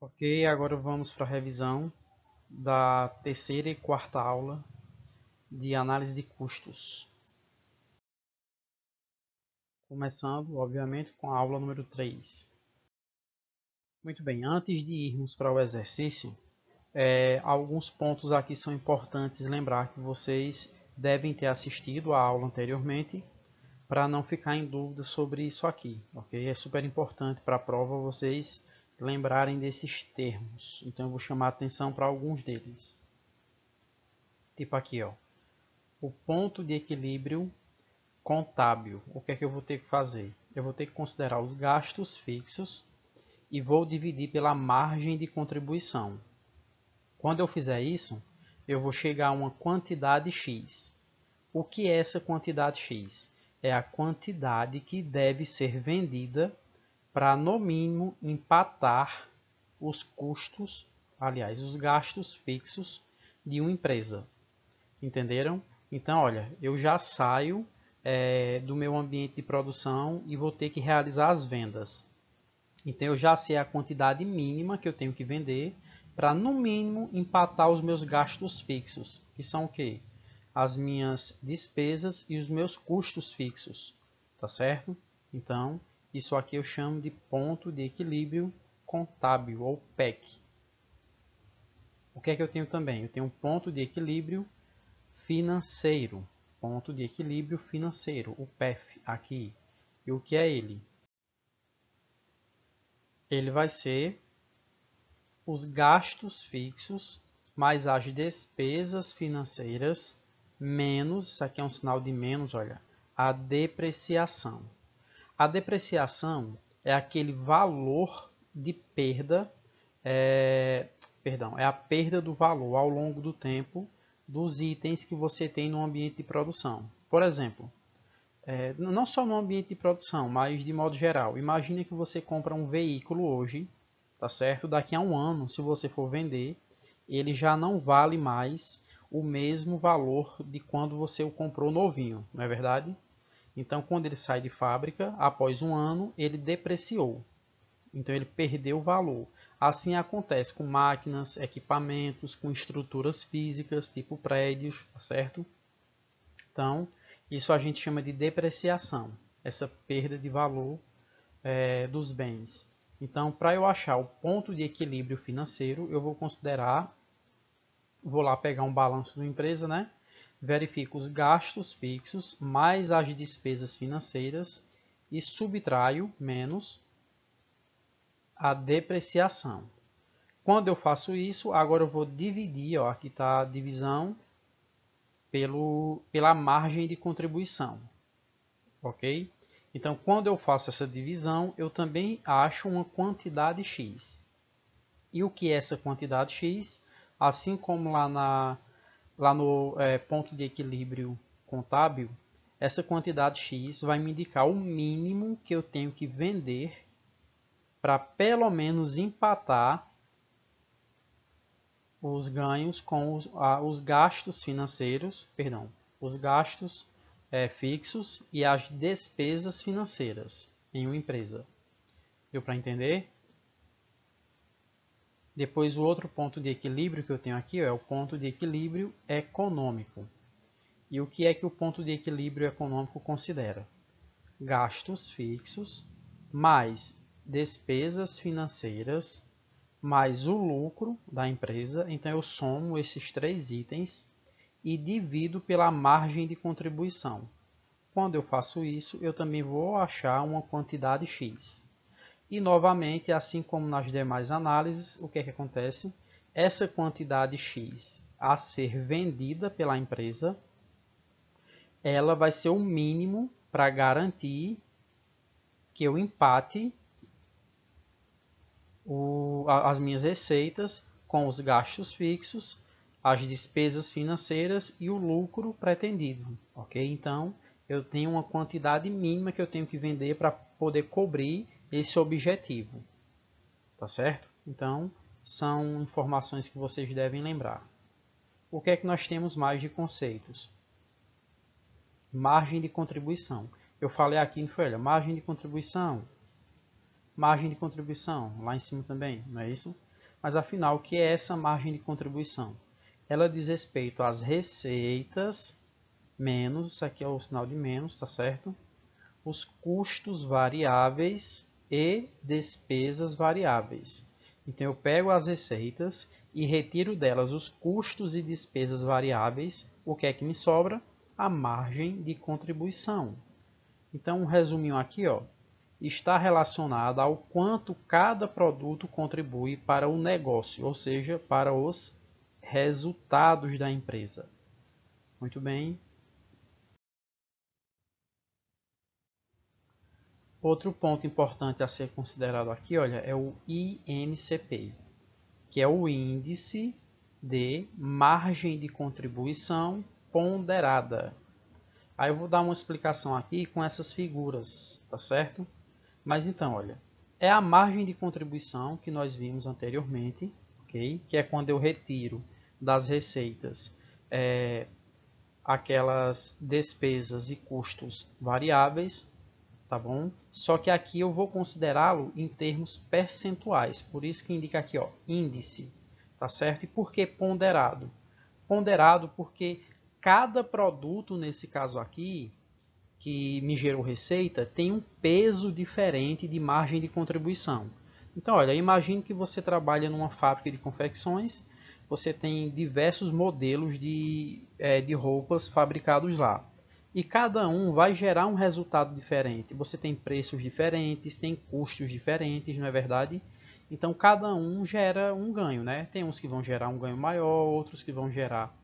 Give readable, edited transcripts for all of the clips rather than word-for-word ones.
Ok, agora vamos para a revisão da terceira e quarta aula de análise de custos. Começando, obviamente, com a aula número 3. Muito bem, antes de irmos para o exercício, alguns pontos aqui são importantes lembrar que vocês devem ter assistido a aula anteriormente para não ficar em dúvida sobre isso aqui, ok? É super importante para a prova vocês lembrarem desses termos. Então eu vou chamar a atenção para alguns deles. Tipo aqui, ó, o ponto de equilíbrio contábil. O que é que eu vou ter que fazer? Eu vou ter que considerar os gastos fixos e vou dividir pela margem de contribuição. Quando eu fizer isso, eu vou chegar a uma quantidade X. O que é essa quantidade X? É a quantidade que deve ser vendida para, no mínimo, empatar os custos, aliás, os gastos fixos de uma empresa. Entenderam? Então, olha, eu já saio do meu ambiente de produção e vou ter que realizar as vendas. Então, eu já sei a quantidade mínima que eu tenho que vender para, no mínimo, empatar os meus gastos fixos, que são o quê? As minhas despesas e os meus custos fixos, tá certo? Então, isso aqui eu chamo de ponto de equilíbrio contábil, ou PEC. O que é que eu tenho também? Eu tenho um ponto de equilíbrio financeiro, ponto de equilíbrio financeiro, o PEF aqui. E o que é ele? Ele vai ser os gastos fixos mais as despesas financeiras menos, isso aqui é um sinal de menos, olha, a depreciação. A depreciação é aquele valor de perda, é a perda do valor ao longo do tempo dos itens que você tem no ambiente de produção. Por exemplo, não só no ambiente de produção, mas de modo geral. Imagine que você compra um veículo hoje, tá certo? Daqui a um ano, se você for vender, ele já não vale mais o mesmo valor de quando você o comprou novinho, não é verdade? Então, quando ele sai de fábrica, após um ano, ele depreciou. Então, ele perdeu o valor. Assim acontece com máquinas, equipamentos, com estruturas físicas, tipo prédios, tá certo? Então, isso a gente chama de depreciação, essa perda de valor dos bens. Então, para eu achar o ponto de equilíbrio financeiro, eu vou considerar, vou lá pegar um balanço da empresa, né? Verifico os gastos fixos mais as despesas financeiras e subtraio menos a depreciação. Quando eu faço isso, agora eu vou dividir, ó, aqui está a divisão pela margem de contribuição, ok? Então, quando eu faço essa divisão, eu também acho uma quantidade X. E o que é essa quantidade X? Assim como lá no ponto de equilíbrio contábil, essa quantidade X vai me indicar o mínimo que eu tenho que vender para pelo menos empatar os ganhos com os gastos financeiros, perdão, os gastos fixos e as despesas financeiras em uma empresa. Deu para entender? Depois o outro ponto de equilíbrio que eu tenho aqui é o ponto de equilíbrio econômico. E o que é que o ponto de equilíbrio econômico considera? Gastos fixos mais despesas financeiras mais o lucro da empresa. Então eu somo esses três itens e divido pela margem de contribuição. Quando eu faço isso, eu também vou achar uma quantidade X. E novamente, assim como nas demais análises, o que é que acontece? Essa quantidade X a ser vendida pela empresa, ela vai ser o mínimo para garantir que eu empate as minhas receitas com os gastos fixos, as despesas financeiras e o lucro pretendido, ok? Então, eu tenho uma quantidade mínima que eu tenho que vender para poder cobrir esse objetivo, tá certo? Então, são informações que vocês devem lembrar. O que é que nós temos mais de conceitos? Margem de contribuição. Eu falei aqui em folha, margem de contribuição, lá em cima também, não é isso? Mas afinal, o que é essa margem de contribuição? Ela diz respeito às receitas menos, isso aqui é o sinal de menos, tá certo? Os custos variáveis e despesas variáveis. Então, eu pego as receitas e retiro delas os custos e despesas variáveis. O que é que me sobra? A margem de contribuição. Então, um resuminho aqui, ó, está relacionada ao quanto cada produto contribui para o negócio, ou seja, para os resultados da empresa. Muito bem. Outro ponto importante a ser considerado aqui, olha, é o INCP, que é o índice de margem de contribuição ponderada. Aí eu vou dar uma explicação aqui com essas figuras, tá certo? Mas então, olha, é a margem de contribuição que nós vimos anteriormente, ok? Que é quando eu retiro das receitas aquelas despesas e custos variáveis, tá bom? Só que aqui eu vou considerá-lo em termos percentuais, por isso que indica aqui, ó, índice, tá certo? E por que ponderado? Ponderado porque cada produto, nesse caso aqui, que me gerou receita, tem um peso diferente de margem de contribuição. Então, olha, imagine que você trabalha numa fábrica de confecções, você tem diversos modelos de roupas fabricados lá. E cada um vai gerar um resultado diferente. Você tem preços diferentes, tem custos diferentes, não é verdade? Então, cada um gera um ganho, né? Tem uns que vão gerar um ganho maior, outros que vão gerar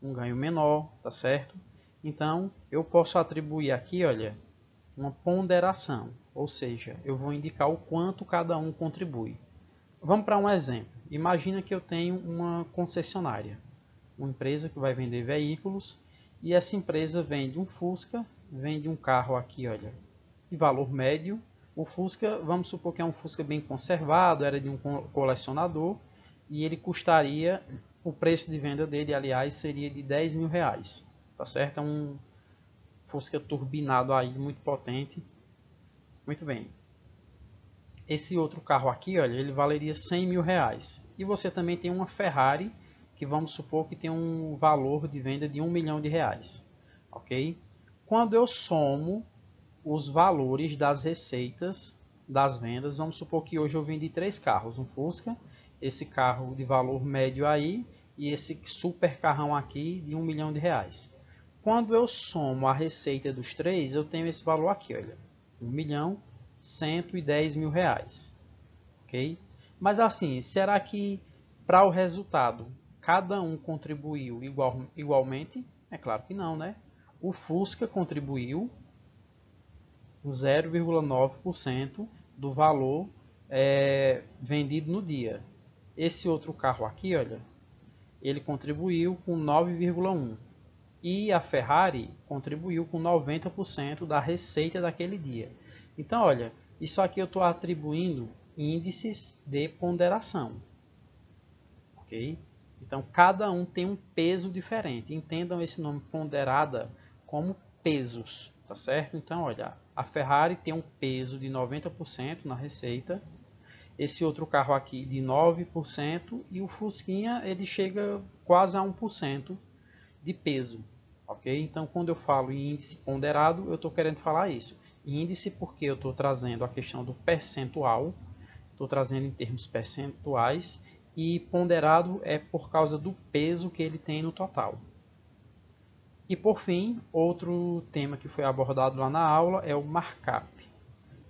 um ganho menor, tá certo? Então, eu posso atribuir aqui, olha, uma ponderação, ou seja, eu vou indicar o quanto cada um contribui. Vamos para um exemplo. Imagina que eu tenho uma concessionária, uma empresa que vai vender veículos, e essa empresa vende um Fusca, vende um carro aqui, olha, de valor médio. O Fusca, vamos supor que é um Fusca bem conservado, era de um colecionador, e ele custaria, o preço de venda dele, aliás, seria de 10 mil reais. Tá certo? É um Fusca turbinado aí, muito potente. Muito bem. Esse outro carro aqui, olha, ele valeria 100 mil reais. E você também tem uma Ferrari, que vamos supor que tem um valor de venda de 1 milhão de reais. Ok? Quando eu somo os valores das receitas das vendas, vamos supor que hoje eu vendi 3 carros. Um Fusca, esse carro de valor médio aí, e esse super carrão aqui de 1 milhão de reais. Quando eu somo a receita dos três, eu tenho esse valor aqui, olha, 1.110.000 reais, ok? Mas assim, será que para o resultado cada um contribuiu igualmente? É claro que não, né? O Fusca contribuiu 0,9% do valor vendido no dia. Esse outro carro aqui, olha, ele contribuiu com 9,1%. E a Ferrari contribuiu com 90% da receita daquele dia. Então, olha, isso aqui eu estou atribuindo índices de ponderação. Ok? Então, cada um tem um peso diferente. Entendam esse nome ponderada como pesos, tá certo? Então, olha, a Ferrari tem um peso de 90% na receita. Esse outro carro aqui de 9% e o Fusquinha ele chega quase a 1% de peso, ok? Então, quando eu falo em índice ponderado, eu estou querendo falar isso. Índice porque eu estou trazendo a questão do percentual, estou trazendo em termos percentuais, e ponderado é por causa do peso que ele tem no total. E por fim, outro tema que foi abordado lá na aula é o markup.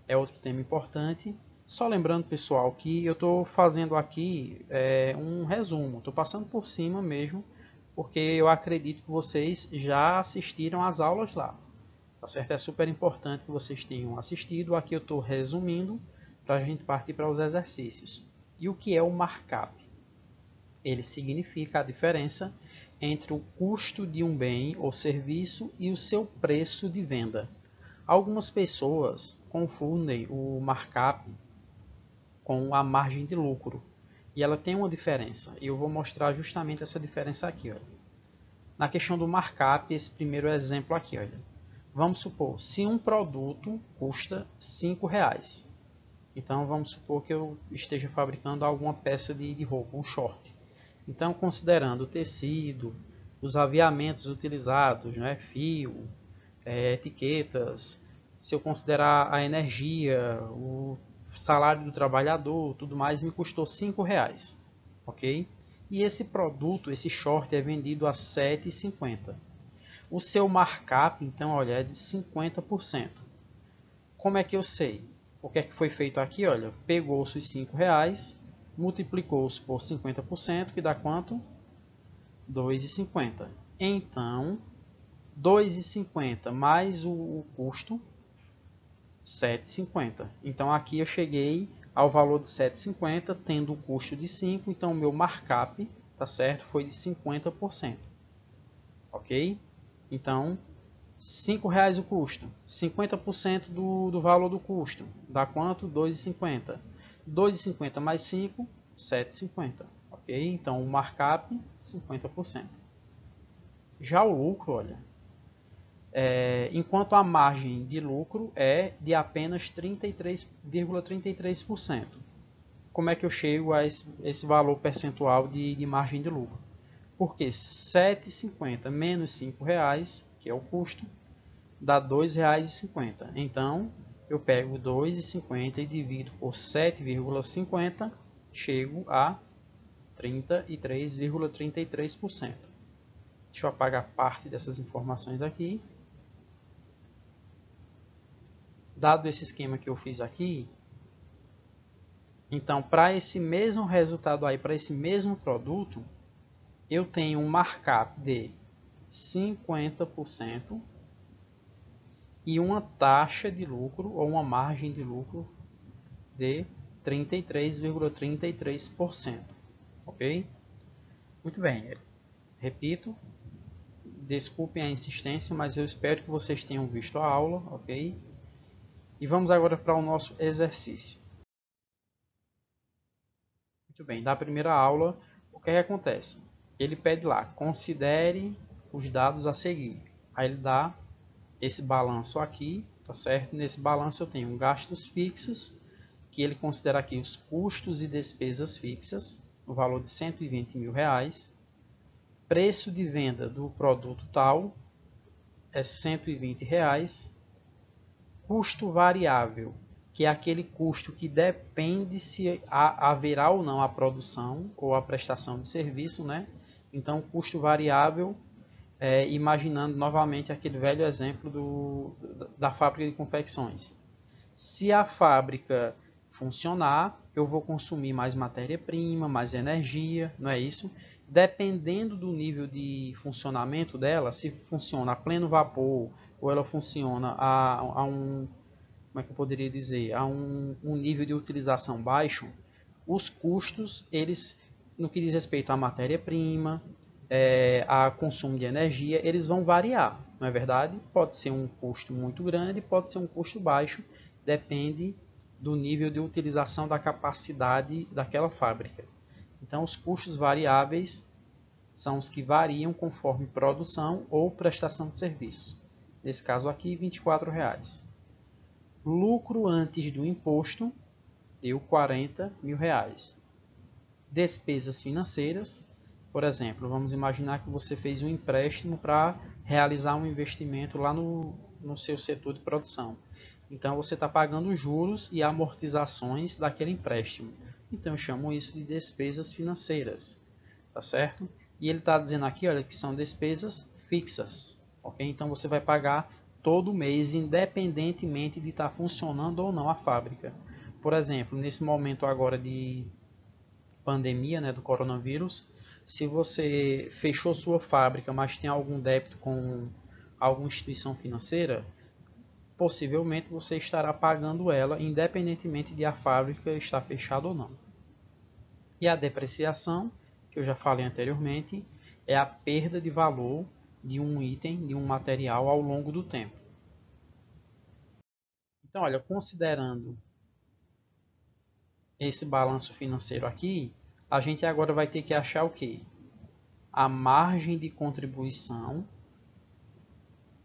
É outro tema importante. Só lembrando, pessoal, que eu estou fazendo aqui um resumo, estou passando por cima mesmo, porque eu acredito que vocês já assistiram às aulas lá. Tá certo? É super importante que vocês tenham assistido. Aqui eu estou resumindo para a gente partir para os exercícios. E o que é o markup? Ele significa a diferença entre o custo de um bem ou serviço e o seu preço de venda. Algumas pessoas confundem o markup com a margem de lucro. E ela tem uma diferença. E eu vou mostrar justamente essa diferença aqui. Olha. Na questão do markup, esse primeiro exemplo aqui. Olha. Vamos supor, se um produto custa R$ 5,00. Então vamos supor que eu esteja fabricando alguma peça de roupa, um short. Então, considerando o tecido, os aviamentos utilizados, né, fio, etiquetas, se eu considerar a energia, o salário do trabalhador, tudo mais, me custou R$ 5, ok? E esse produto, esse short, é vendido a R$ 7,50. O seu markup, então, olha, é de 50%. Como é que eu sei? O que é que foi feito aqui? Olha, pegou-se os R$ 5, multiplicou-se por 50%, que dá quanto? R$ 2,50. Então, 2,50 mais o custo, R$ 7,50. Então, aqui eu cheguei ao valor de R$ 7,50, tendo o custo de 5, então o meu markup, tá certo, foi de 50%. Ok? Então, R$ 5 o custo, 50% do valor do custo, dá quanto? R$ 2,50. 2,50 mais 5, R$ 7,50. Ok? Então, o markup, 50%. Já o lucro, olha, enquanto a margem de lucro é de apenas 33,33%. Como é que eu chego a esse valor percentual de margem de lucro? Porque R$ 7,50 menos R$ 5, que é o custo, dá R$ 2,50. Então, eu pego R$ 2,50 e divido por 7,50, chego a 33,33%. Deixa eu apagar parte dessas informações aqui. Dado esse esquema que eu fiz aqui, então, para esse mesmo resultado aí, para esse mesmo produto, eu tenho um markup de 50% e uma taxa de lucro ou uma margem de lucro de 33,33%. Ok? Muito bem. Repito, desculpem a insistência, mas eu espero que vocês tenham visto a aula, ok? E vamos agora para o nosso exercício. Muito bem, da primeira aula, o que acontece? Ele pede lá, considere os dados a seguir. Aí ele dá esse balanço aqui, tá certo? Nesse balanço eu tenho gastos fixos, que ele considera aqui os custos e despesas fixas, no valor de R$ 120.000. Preço de venda do produto tal é R$ 120. Custo variável, que é aquele custo que depende se haverá ou não a produção ou a prestação de serviço, né? Então, custo variável, imaginando novamente aquele velho exemplo da fábrica de confecções. Se a fábrica funcionar, eu vou consumir mais matéria-prima, mais energia, não é isso? Dependendo do nível de funcionamento dela, se funciona a pleno vapor ou ela funciona a um, como é que eu poderia dizer, a um nível de utilização baixo, os custos, eles, no que diz respeito à matéria-prima, a consumo de energia, eles vão variar, não é verdade? Pode ser um custo muito grande, pode ser um custo baixo, depende do nível de utilização da capacidade daquela fábrica. Então, os custos variáveis são os que variam conforme produção ou prestação de serviço. Nesse caso aqui, R$ 24. Lucro antes do imposto deu R$ 40.000. Despesas financeiras, por exemplo, vamos imaginar que você fez um empréstimo para realizar um investimento lá no seu setor de produção. Então você está pagando juros e amortizações daquele empréstimo. Então eu chamo isso de despesas financeiras, tá certo? E ele está dizendo aqui, olha, que são despesas fixas, ok? Então você vai pagar todo mês, independentemente de estar funcionando ou não a fábrica. Por exemplo, nesse momento agora de pandemia, né, do coronavírus, se você fechou sua fábrica, mas tem algum débito com alguma instituição financeira, possivelmente você estará pagando ela, independentemente de a fábrica estar fechada ou não. E a depreciação, que eu já falei anteriormente, é a perda de valor de um item, de um material ao longo do tempo. Então, olha, considerando esse balanço financeiro aqui, a gente agora vai ter que achar o quê? A margem de contribuição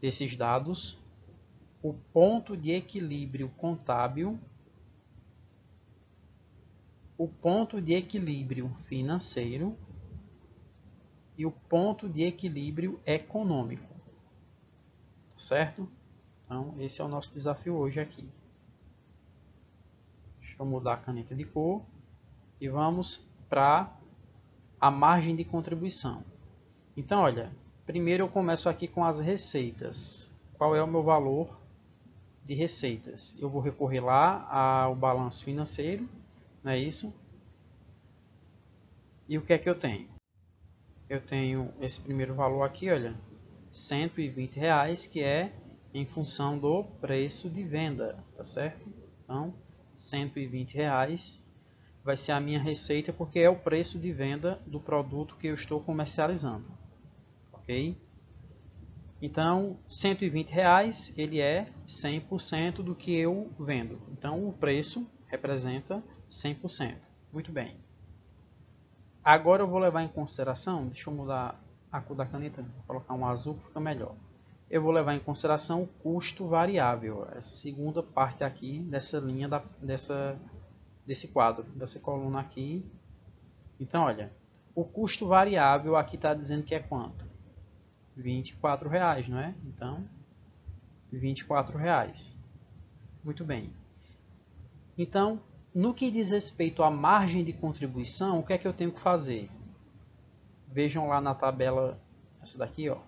desses dados, o ponto de equilíbrio contábil o ponto de equilíbrio financeiro e o ponto de equilíbrio econômico, certo? Então, esse é o nosso desafio hoje aqui. Deixa eu mudar a caneta de cor e vamos para a margem de contribuição. Então, olha, primeiro eu começo aqui com as receitas. Qual é o meu valor de receitas? Eu vou recorrer lá ao balanço financeiro, não é isso? E o que é que eu tenho? Eu tenho esse primeiro valor aqui, olha, R$120, que é em função do preço de venda, tá certo? Então, R$120 vai ser a minha receita porque é o preço de venda do produto que eu estou comercializando, ok? Então, R$120 ele é 100% do que eu vendo. Então, o preço representa 100%. Muito bem. Agora eu vou levar em consideração, deixa eu mudar a cor da caneta, vou colocar um azul que fica melhor. Eu vou levar em consideração o custo variável, essa segunda parte aqui dessa linha, desse quadro, dessa coluna aqui. Então, olha, o custo variável aqui está dizendo que é quanto? R$24, não é? Então, R$24. Muito bem. Então, no que diz respeito à margem de contribuição, o que é que eu tenho que fazer? Vejam lá na tabela, essa daqui, ó.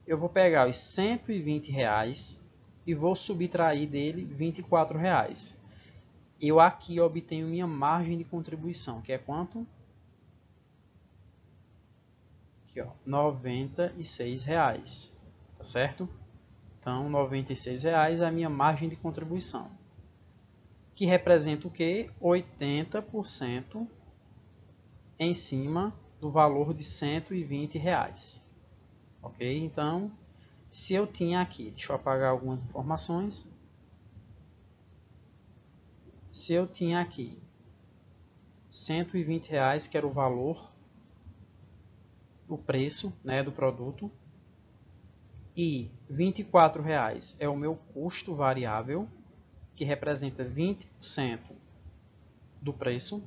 Eu vou pegar os R$120 e vou subtrair dele R$24. Eu aqui obtenho minha margem de contribuição, que é quanto? Aqui, ó, R$96, tá certo? Então, R$96 é a minha margem de contribuição, que representa o quê? 80% em cima do valor de R$120. Ok? Então, se eu tinha aqui, deixa eu apagar algumas informações. Se eu tinha aqui R$120, que era o valor, o preço, né, do produto, e R$24 é o meu custo variável, que representa 20% do preço,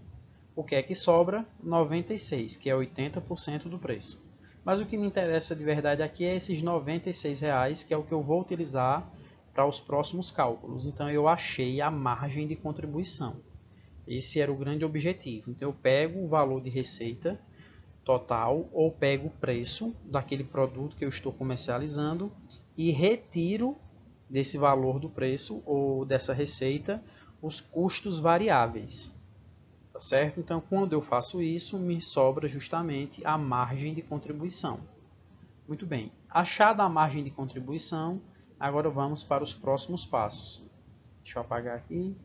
o que é que sobra? 96, que é 80% do preço. Mas o que me interessa de verdade aqui é esses R$96, que é o que eu vou utilizar para os próximos cálculos. Então eu achei a margem de contribuição. Esse era o grande objetivo. Então eu pego o valor de receita total ou pego o preço daquele produto que eu estou comercializando e retiro desse valor do preço ou dessa receita os custos variáveis. Tá certo? Então, quando eu faço isso, me sobra justamente a margem de contribuição. Muito bem. Achada a margem de contribuição, agora vamos para os próximos passos. Deixa eu apagar aqui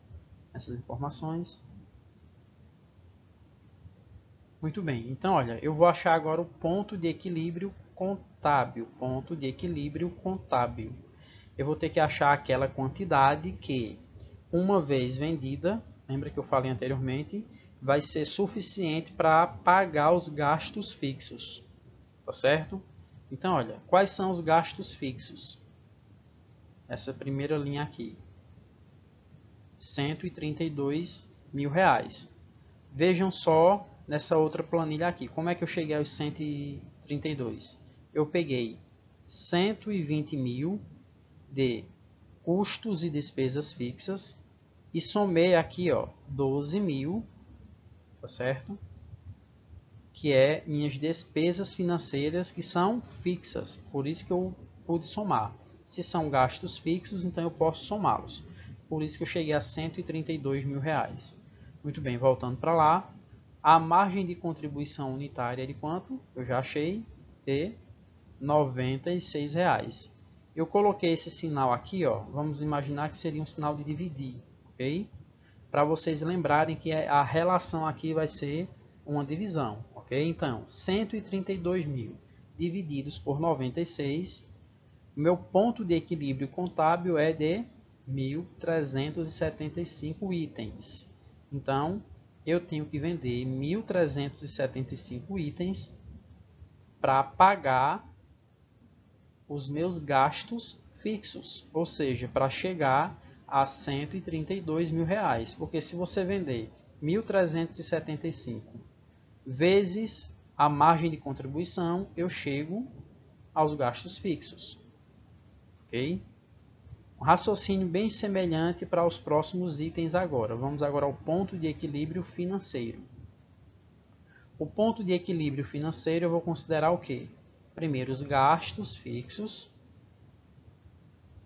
essas informações. Muito bem. Então, olha, eu vou achar agora o ponto de equilíbrio contábil. Ponto de equilíbrio contábil. Eu vou ter que achar aquela quantidade que, uma vez vendida, lembra que eu falei anteriormente, vai ser suficiente para pagar os gastos fixos, tá certo? Então, olha, quais são os gastos fixos? Essa primeira linha aqui, R$132.000. Vejam só nessa outra planilha aqui, como é que eu cheguei aos 132? Eu peguei 120 mil de custos e despesas fixas e somei aqui, ó, 12 mil, tá certo? Que é minhas despesas financeiras que são fixas, por isso que eu pude somar. Se são gastos fixos, então eu posso somá-los. Por isso que eu cheguei a R$132.000. Muito bem, voltando para lá. A margem de contribuição unitária é de quanto? Eu já achei de R$96. Eu coloquei esse sinal aqui, ó, vamos imaginar que seria um sinal de dividir, ok? Para vocês lembrarem que a relação aqui vai ser uma divisão, ok? Então, 132 mil divididos por 96, meu ponto de equilíbrio contábil é de 1.375 itens. Então, eu tenho que vender 1.375 itens para pagar os meus gastos fixos, ou seja, para chegar a R$132.000, porque se você vender 1.375 vezes a margem de contribuição, eu chego aos gastos fixos. Ok? Um raciocínio bem semelhante para os próximos itens agora. Vamos agora ao ponto de equilíbrio financeiro. O ponto de equilíbrio financeiro eu vou considerar o quê? Primeiro, os gastos fixos,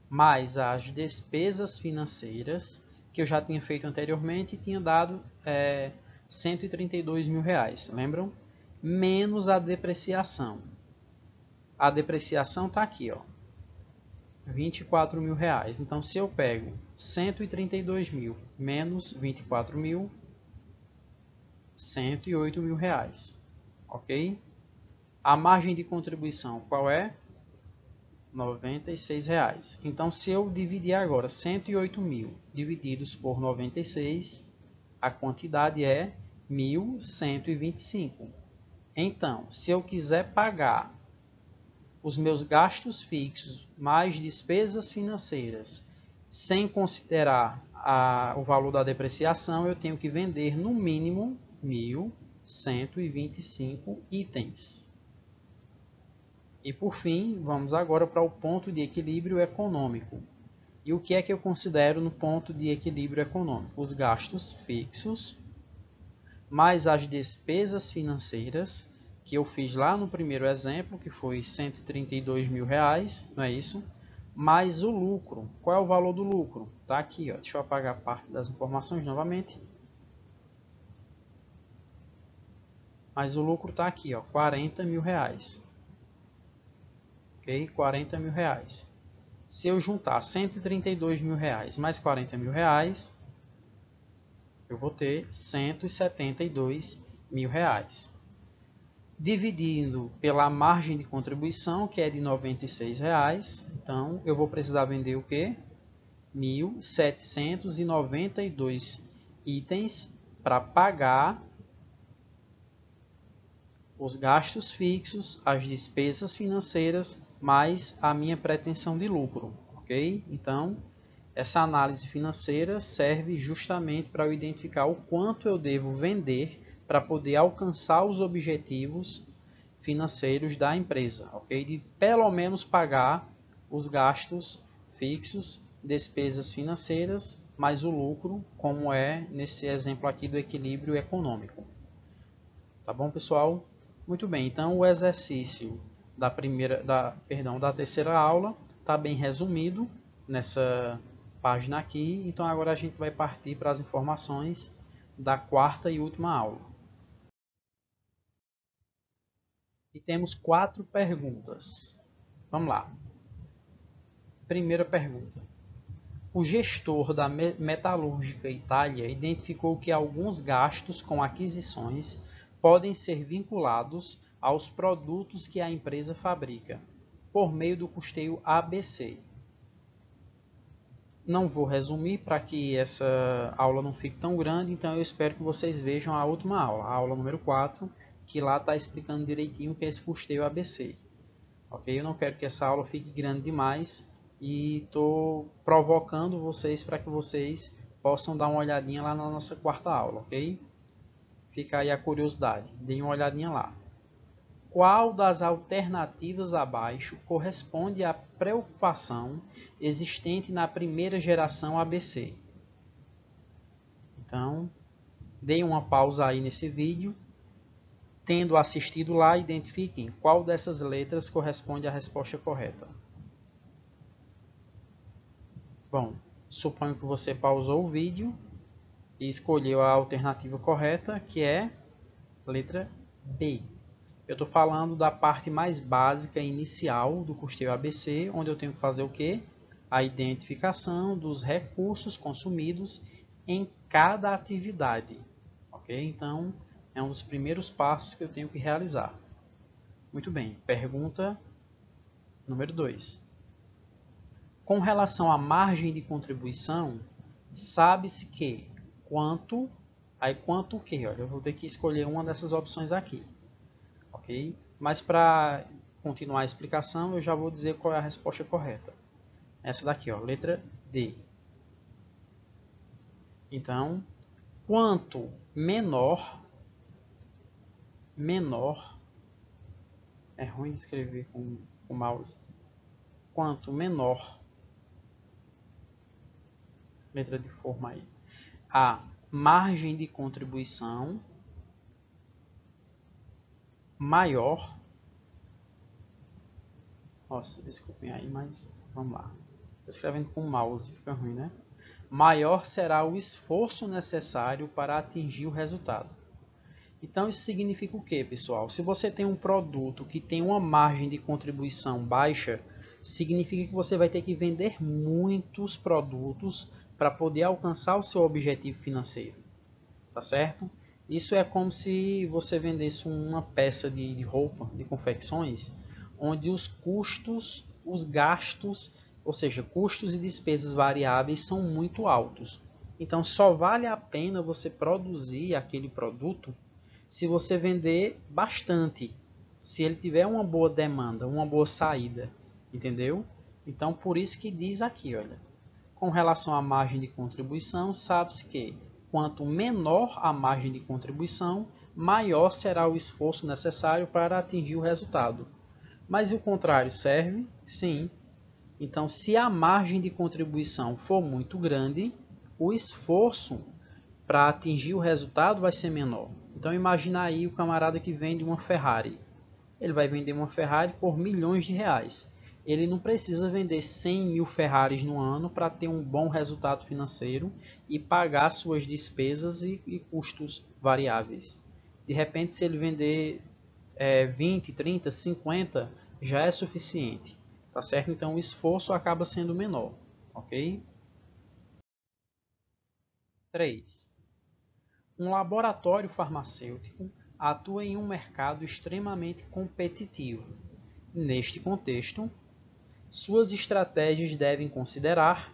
mais as despesas financeiras, que eu já tinha feito anteriormente e tinha dado 132 mil reais, lembram? Menos a depreciação. A depreciação está aqui, ó, 24 mil reais. Então, se eu pego 132 mil menos 24 mil, 108 mil reais, ok? A margem de contribuição qual é? 96 reais. Então, se eu dividir agora 108 mil divididos por 96, a quantidade é 1.125. Então, se eu quiser pagar os meus gastos fixos mais despesas financeiras, sem considerar o valor da depreciação, eu tenho que vender no mínimo 1.125 itens. E por fim, vamos agora para o ponto de equilíbrio econômico. E o que é que eu considero no ponto de equilíbrio econômico? Os gastos fixos, mais as despesas financeiras, que eu fiz lá no primeiro exemplo, que foi 132 mil reais, não é isso? Mais o lucro. Qual é o valor do lucro? Está aqui, ó. Deixa eu apagar parte das informações novamente. Mas o lucro está aqui, ó, 40 mil reais. Ok? 40 mil reais. Se eu juntar 132 mil reais mais 40 mil reais, eu vou ter 172 mil reais. Dividindo pela margem de contribuição, que é de R$ 96, então eu vou precisar vender o quê? 1.792 itens para pagar os gastos fixos, as despesas financeiras, mais a minha pretensão de lucro, ok? Então, essa análise financeira serve justamente para eu identificar o quanto eu devo vender para poder alcançar os objetivos financeiros da empresa, ok? De pelo menos pagar os gastos fixos, despesas financeiras, mais o lucro, como é nesse exemplo aqui do equilíbrio econômico. Tá bom, pessoal? Muito bem, então o exercício da terceira aula está bem resumido nessa página aqui. Então agora a gente vai partir para as informações da quarta e última aula. E temos 4 perguntas. Vamos lá. Primeira pergunta. O gestor da Metalúrgica Itália identificou que alguns gastos com aquisições podem ser vinculados aos produtos que a empresa fabrica, por meio do custeio ABC. Não vou resumir para que essa aula não fique tão grande, então eu espero que vocês vejam a última aula, a aula número 4, que lá está explicando direitinho o que é esse custeio ABC. Ok? Eu não quero que essa aula fique grande demais e estou provocando vocês para que vocês possam dar uma olhadinha lá na nossa quarta aula, ok? Fica aí a curiosidade, deem uma olhadinha lá. Qual das alternativas abaixo corresponde à preocupação existente na primeira geração ABC? Então, deem uma pausa aí nesse vídeo. Tendo assistido lá, identifiquem qual dessas letras corresponde à resposta correta. Bom, suponho que você pausou o vídeo e escolheu a alternativa correta, que é letra B. Eu estou falando da parte mais básica e inicial do custeio ABC, onde eu tenho que fazer o quê? A identificação dos recursos consumidos em cada atividade. Ok? Então, é um dos primeiros passos que eu tenho que realizar. Muito bem, pergunta número 2. Com relação à margem de contribuição, sabe-se que quanto o quê? Olha, eu vou ter que escolher uma dessas opções aqui. Ok? Mas para continuar a explicação, eu já vou dizer qual é a resposta correta. Essa daqui, ó, letra D. Então, Quanto menor, é ruim de escrever com o mouse, quanto menor, letra de forma aí, a margem de contribuição, maior, nossa, desculpem aí, mas vamos lá, estou escrevendo com o mouse, fica ruim, né? Maior será o esforço necessário para atingir o resultado. Então isso significa o que, pessoal? Se você tem um produto que tem uma margem de contribuição baixa, significa que você vai ter que vender muitos produtos para poder alcançar o seu objetivo financeiro, tá certo? Isso é como se você vendesse uma peça de roupa, de confecções, onde os custos, os gastos, ou seja, custos e despesas variáveis são muito altos. Então só vale a pena você produzir aquele produto se você vender bastante, se ele tiver uma boa demanda, uma boa saída, entendeu? Então por isso que diz aqui, olha, com relação à margem de contribuição, sabe-se que quanto menor a margem de contribuição, maior será o esforço necessário para atingir o resultado. Mas e o contrário serve? Sim. Então, se a margem de contribuição for muito grande, o esforço para atingir o resultado vai ser menor. Então, imagina aí o camarada que vende uma Ferrari. Ele vai vender uma Ferrari por milhões de reais. Ele não precisa vender 100 mil Ferraris no ano para ter um bom resultado financeiro e pagar suas despesas e custos variáveis. De repente, se ele vender 20, 30, 50, já é suficiente. Tá certo? Então o esforço acaba sendo menor. Ok? 3. Um laboratório farmacêutico atua em um mercado extremamente competitivo. Neste contexto, suas estratégias devem considerar,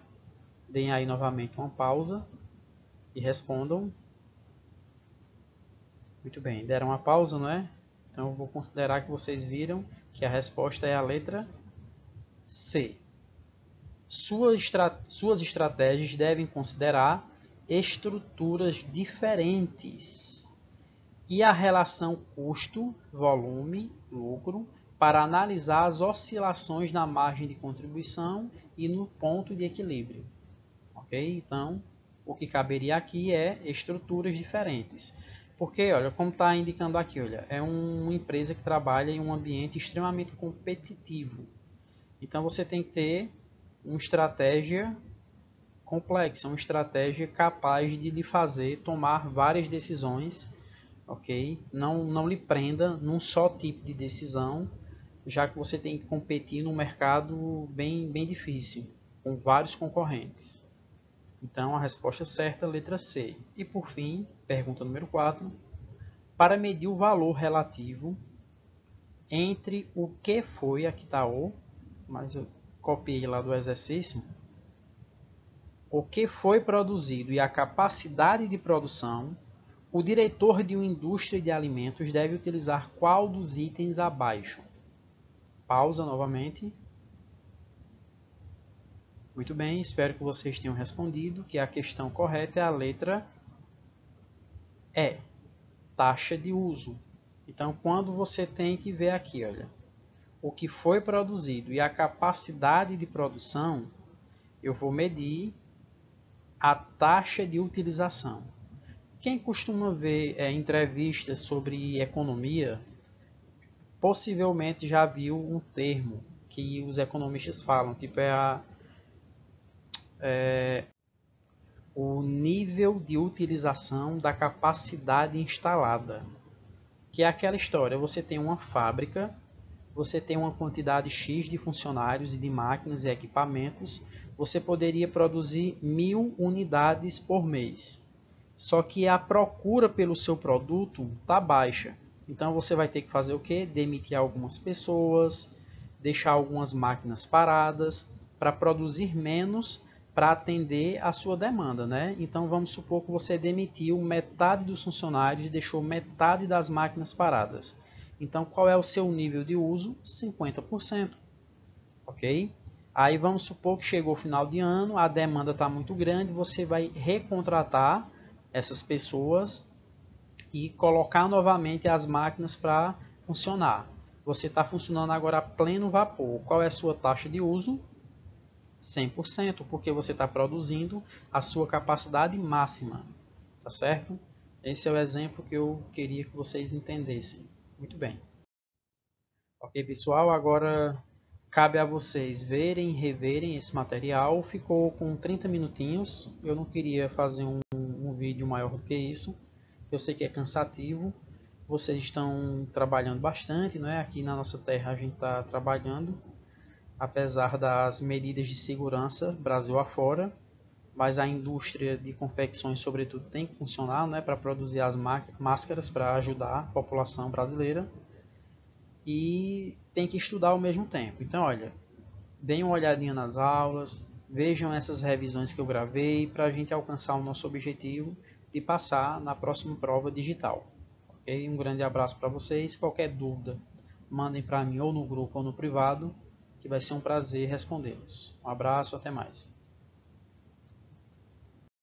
deem aí novamente uma pausa e respondam. Muito bem, deram uma pausa, não é? Então eu vou considerar que vocês viram que a resposta é a letra C. Suas estratégias devem considerar estruturas diferentes e a relação custo, volume, lucro para analisar as oscilações na margem de contribuição e no ponto de equilíbrio. Ok? Então, o que caberia aqui é estruturas diferentes. Porque, olha, como está indicando aqui, olha, é uma empresa que trabalha em um ambiente extremamente competitivo. Então, você tem que ter uma estratégia complexa, uma estratégia capaz de lhe fazer tomar várias decisões, ok? Não lhe prenda num só tipo de decisão, já que você tem que competir num mercado bem difícil, com vários concorrentes. Então, a resposta certa é a letra C. E por fim, pergunta número 4. Para medir o valor relativo entre o que foi, aqui está o, mas eu copiei lá do exercício, o que foi produzido e a capacidade de produção, o diretor de uma indústria de alimentos deve utilizar qual dos itens abaixo? Pausa novamente. Muito bem, espero que vocês tenham respondido, que a questão correta é a letra E, taxa de uso. Então, quando você tem que ver aqui, olha, o que foi produzido e a capacidade de produção, eu vou medir a taxa de utilização. Quem costuma ver entrevistas sobre economia, possivelmente já viu um termo que os economistas falam, tipo o nível de utilização da capacidade instalada. Que é aquela história, você tem uma fábrica, você tem uma quantidade X de funcionários e de máquinas e equipamentos, você poderia produzir 1000 unidades por mês. Só que a procura pelo seu produto está baixa. Então você vai ter que fazer o quê? Demitir algumas pessoas, deixar algumas máquinas paradas para produzir menos para atender a sua demanda, né? Então vamos supor que você demitiu metade dos funcionários e deixou metade das máquinas paradas. Então qual é o seu nível de uso? 50%. Ok? Aí vamos supor que chegou o final de ano, a demanda está muito grande, você vai recontratar essas pessoas e colocar novamente as máquinas para funcionar. Você está funcionando agora a pleno vapor. Qual é a sua taxa de uso? 100%, porque você está produzindo a sua capacidade máxima, tá certo? Esse é o exemplo que eu queria que vocês entendessem. Muito bem. Ok, pessoal, agora cabe a vocês verem e reverem esse material. Ficou com 30 minutinhos. Eu não queria fazer um vídeo maior do que isso. Eu sei que é cansativo. Vocês estão trabalhando bastante, não é? Aqui na nossa terra a gente está trabalhando, apesar das medidas de segurança Brasil afora. Mas a indústria de confecções, sobretudo, tem que funcionar, né, para produzir as máscaras para ajudar a população brasileira. E tem que estudar ao mesmo tempo. Então, olha, deem uma olhadinha nas aulas, vejam essas revisões que eu gravei para a gente alcançar o nosso objetivo de passar na próxima prova digital. Ok? Um grande abraço para vocês. Qualquer dúvida, mandem para mim ou no grupo ou no privado, que vai ser um prazer respondê-los. Um abraço, até mais.